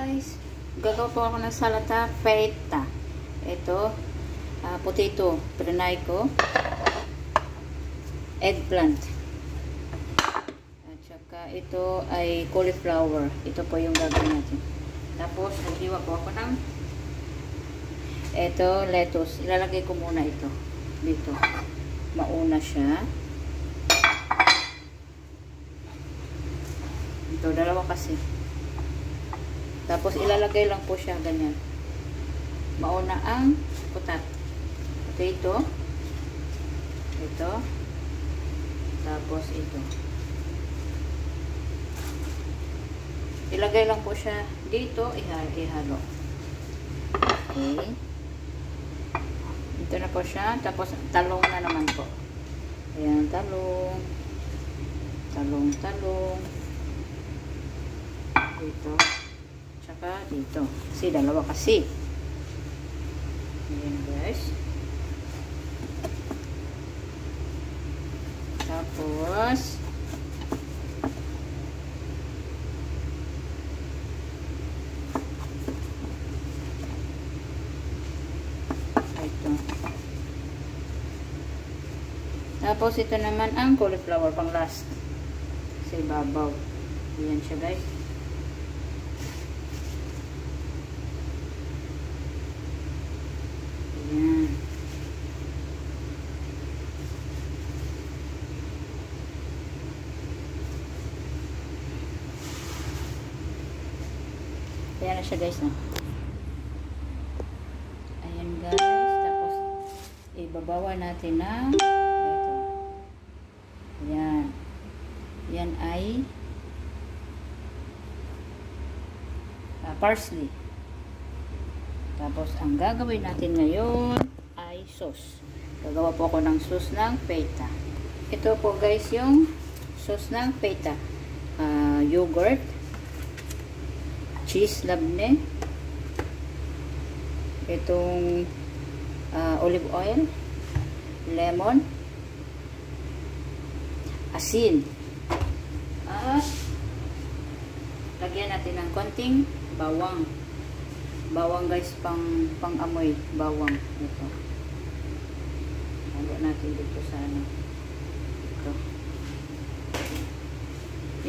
Guys, gagawa po ako ng salata feta. Ito, potato, prenay ko, eggplant. At saka ito ay cauliflower. Ito po yung gagawin natin. Tapos, naghiwa po ako ng ito, lettuce. Ilalagay ko muna ito dito. Mauna siya. Ito, dalawa kasi. Tapos ilalagay lang po siya ganyan. Mauna ang potato. Ito. Tapos ito. Ilagay lang po siya dito, ihalo. Okay. Ito na po siya. Tapos talong na naman po. Ayan, talong. Talong. Dito. Tsaka dito. Kasi dalawa kasi. Ayan guys. Tapos ito. Tapos ito naman ang cauliflower pang last. Sa ibabaw. Ayan siya guys. Ayan na siya guys. Ayan guys. Tapos ibabawa natin na ito. Ayan. Yan ay parsley. Tapos ang gagawin natin ngayon ay sauce. Gagawa po ako ng sauce ng feta. Ito po guys yung sauce ng feta. Yogurt, cheese labne, itong olive oil, lemon, asin, at lagyan natin ng konting bawang. Bawang guys, pang amoy, bawang. Ito. Halo natin dito sa ano. Ito.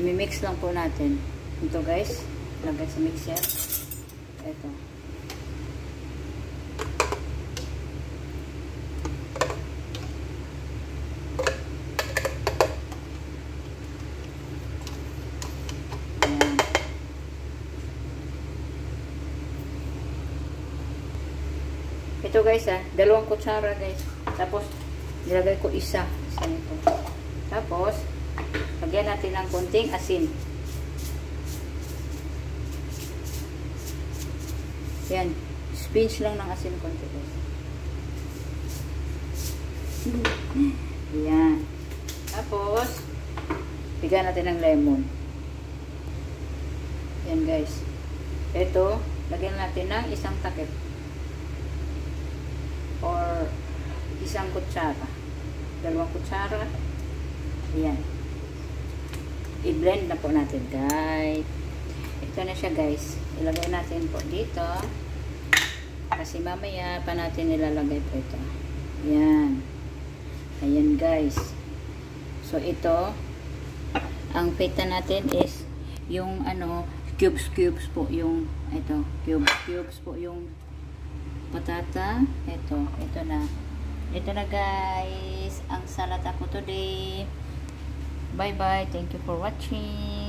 I-mix lang po natin. Ito guys. Lagay sa mixer. Ito. Ayan. Ito guys dalawang kutsara guys. Tapos nilagay ko isa nito. Tapos lagyan natin ng konting asin. Yan. Pinch lang ng asin konti guys. Yan. Tapos bigyan natin ng lemon. Yan guys. Ito, lagyan natin ng isang takip. Or isang kutsara. Dalawang kutsara. Yan. I-blend na po natin guys. Ito na siya guys. Ilagay natin po dito. Kasi mamaya pa natin nilalagay po ito. Yan. Ayan guys. So ito, ang feta natin is yung ano, cubes po yung ito, cubes po yung patata. Ito na guys ang salata ko today. Bye bye. Thank you for watching.